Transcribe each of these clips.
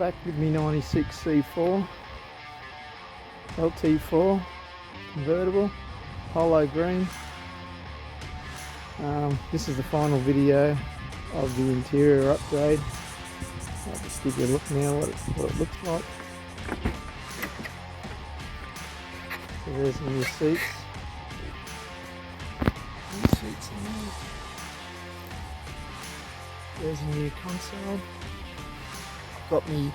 back with me 96 C4 LT4 convertible, polo green. This is the final video of the interior upgrade. I'll just give you a look now what it looks like. So there's the new seats. In there. There's a new console. Got me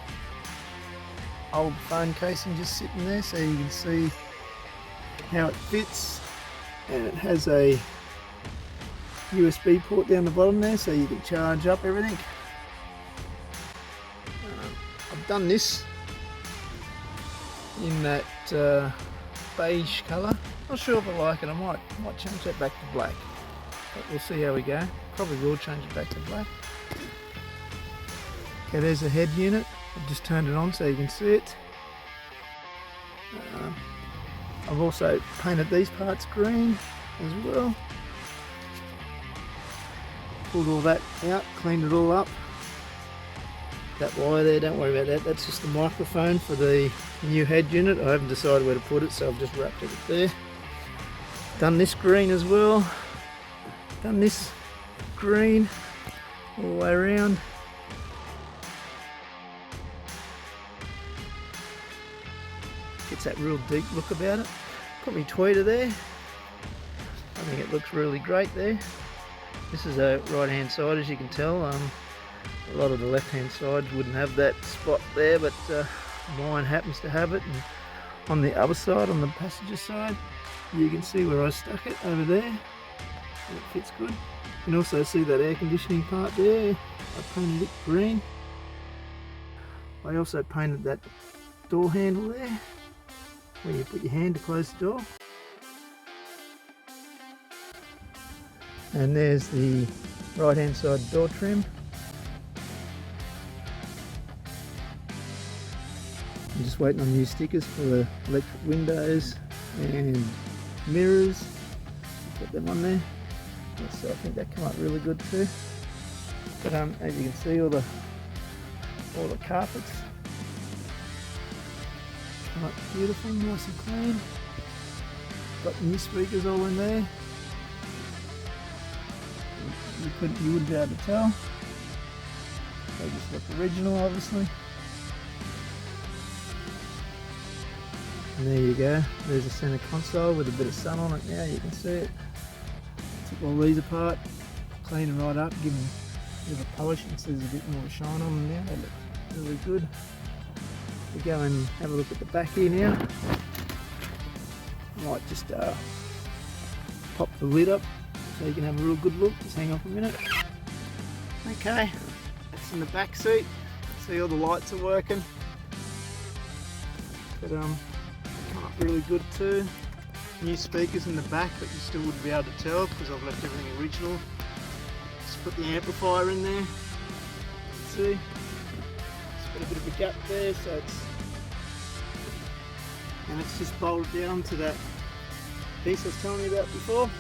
old phone casing just sitting there so you can see how it fits, and it has a USB port down the bottom there so you can charge up everything. I've done this in that beige colour. Not sure if I like it. I might change that back to black, but we'll see how we go. Probably will change it back to black. Okay, there's the head unit. I've just turned it on so you can see it. I've also painted these parts green as well. Pulled all that out, cleaned it all up. That wire there, don't worry about that. That's just the microphone for the new head unit. I haven't decided where to put it, so I've just wrapped it there. Done this green as well. Done this green all the way around. Gets that real deep look about it. Put me tweeter there. I think it looks really great there. This is a right hand side, as you can tell. A lot of the left hand sides wouldn't have that spot there, but mine happens to have it. And on the other side, on the passenger side, you can see where I stuck it over there. And it fits good. You can also see that air conditioning part there. I painted it green. I also painted that door handle there, where you put your hand to close the door. And there's the right hand side door trim. I'm just waiting on new stickers for the electric windows and mirrors. Put them on there. So I think that come up really good too. But as you can see, all the carpets come up beautiful, nice and clean. Got new speakers all in there. You wouldn't be able to tell. They just look original, obviously. And there you go. There's a centre console with a bit of sun on it now. You can see it. Took all these apart, clean them right up, give them a bit of a polish, and so there's a bit more shine on them now. They look really good. We go and have a look at the back here now. Might just pop the lid up so you can have a real good look. Just hang on for a minute. Okay, that's in the back seat. See, all the lights are working. But come up really good too. New speakers in the back, but you still wouldn't be able to tell because I've left everything original. Just put the amplifier in there. See, it's got a bit of a gap there, so it's just bolted down to that piece I was telling you about before.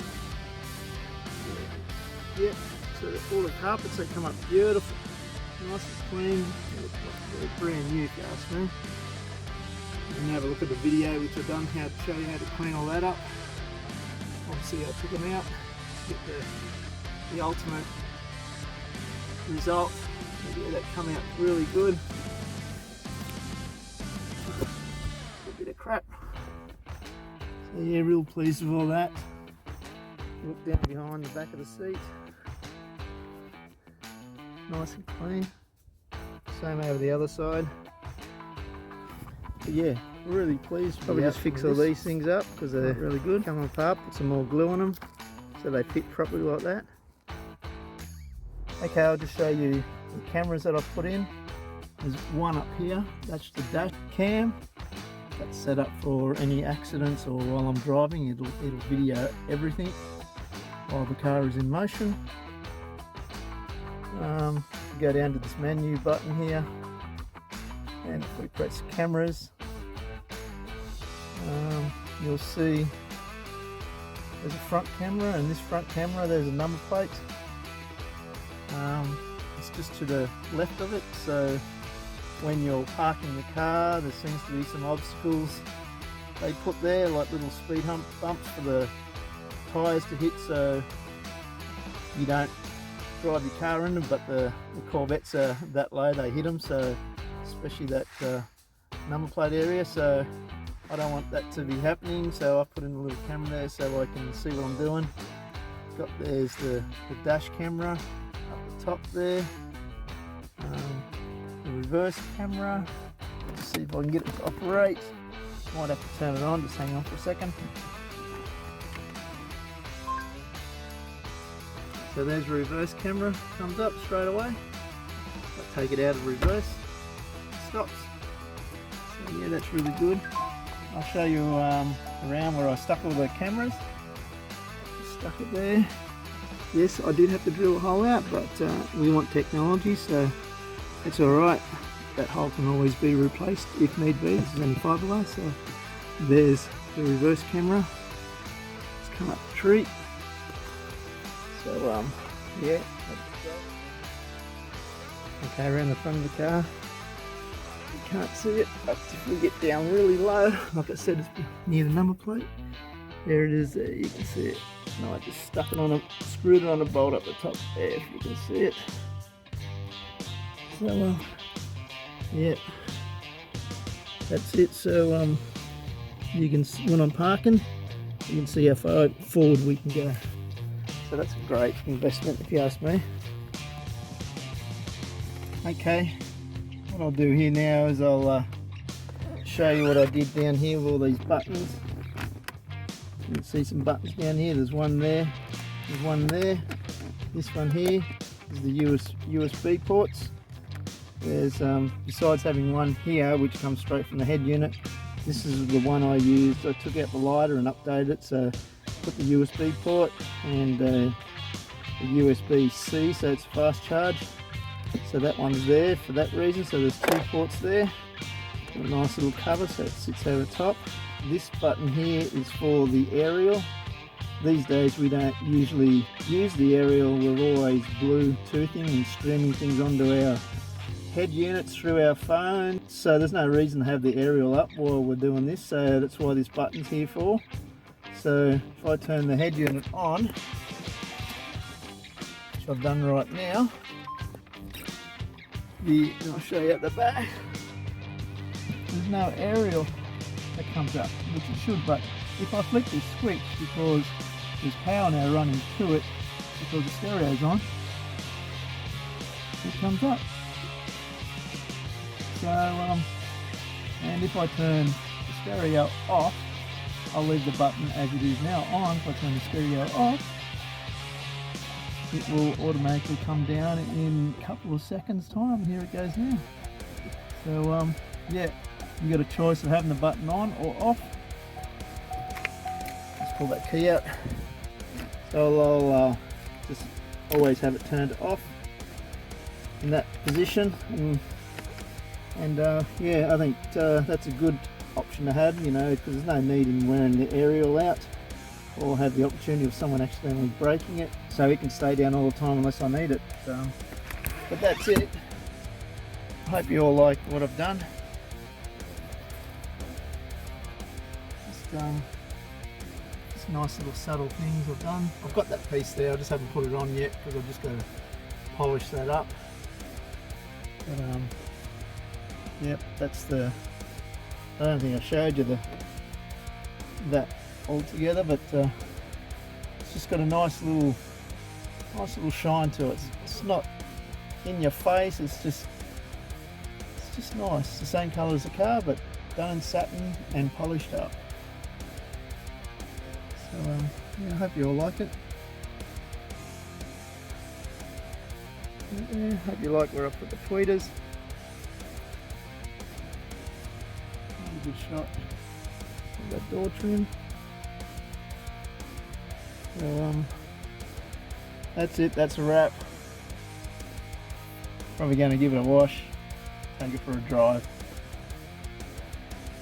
Yep, so all the carpets, they come up beautiful, nice and clean. They look like they're brand new if you ask me. And have a look at the video which I've done, how to show you how to clean all that up. Obviously I took them out to get the ultimate result. Yeah, that come out really good. A bit of crap. So yeah, real pleased with all that. Look down behind the back of the seat. Nice and clean. Same over the other side. But yeah, really pleased. Probably just fix all these things up because they're really good. Come apart, put some more glue on them so they fit properly like that. Okay, I'll just show you the cameras that I've put in. There's one up here, that's the dash cam. That's set up for any accidents, or while I'm driving, it'll video everything while the car is in motion. Go down to this menu button here, and if we press cameras, you'll see there's a front camera, and this front camera, there's a number plate. It's just to the left of it, so when you're parking the car, there seems to be some obstacles they put there, like little speed bumps for the tyres to hit, so you don't drive your car in them. But the Corvettes are that low, they hit them, so especially that number plate area, so I don't want that to be happening, so I've put in a little camera there so I can see what I'm doing. There's the dash camera up the top there, the reverse camera. Let's see if I can get it to operate. Might have to turn it on, just hang on for a second. So there's the reverse camera, comes up straight away. I take it out of reverse, it stops. So yeah, that's really good. I'll show you around where I stuck all the cameras. Stuck it there. Yes, I did have to drill a hole out, but we want technology, so it's alright. That hole can always be replaced if need be. This is only fiberglass, so there's the reverse camera. It's come up the tree. So yeah. Okay, around the front of the car. You can't see it, but if we get down really low, like I said, it's near the number plate. There it is there, you can see it. No, I just stuck it on screwed it on a bolt up the top there, if you can see it. So yeah, that's it. So you can, when I'm parking, you can see how far forward we can go. So that's a great investment if you ask me. Okay, what I'll do here now is I'll show you what I did down here with all these buttons. You can see some buttons down here. There's one there, there's one there. This one here is the USB ports. There's besides having one here which comes straight from the head unit, this is the one I used. I took out the lighter and updated it, so put the USB port and the USB-C, so it's fast charge. So that one's there for that reason. So there's two ports there. Got a nice little cover so it sits over the top. This button here is for the aerial. These days we don't usually use the aerial. We're always Bluetoothing and streaming things onto our head units through our phone. So there's no reason to have the aerial up while we're doing this. So that's why this button's here for. So if I turn the head unit on, which I've done right now, I'll show you at the back. There's no aerial that comes up, which it should, but if I flick this switch, because there's power now running to it, because the stereo's on, it comes up. So, and if I turn the stereo off, I'll leave the button as it is now on. If I turn the stereo off, it will automatically come down in a couple of seconds time. Here it goes now. So yeah, you got a choice of having the button on or off. Let's pull that key out. So I'll just always have it turned off in that position, and yeah, I think that's a good option to have, you know, because there's no need in wearing the aerial out or have the opportunity of someone accidentally breaking it, so it can stay down all the time unless I need it. But that's it. I hope you all like what I've done. Just nice little subtle things I've done. I've got that piece there, I just haven't put it on yet because I've just got to polish that up. But yep, that's the, I don't think I showed you that all together, but it's just got a nice little shine to it. It's not in your face, it's just nice. It's the same colour as the car, but done in satin and polished up. So yeah, I hope you all like it. Yeah, hope you like where I put the tweeters. A good shot of that door trim. So that's it, that's a wrap. Probably going to give it a wash, take it for a drive.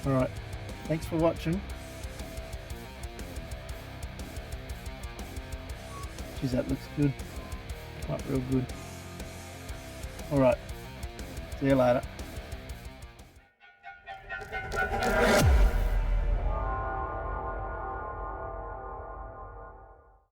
Alright, thanks for watching. Geez, that looks good. Not real good. Alright, see you later.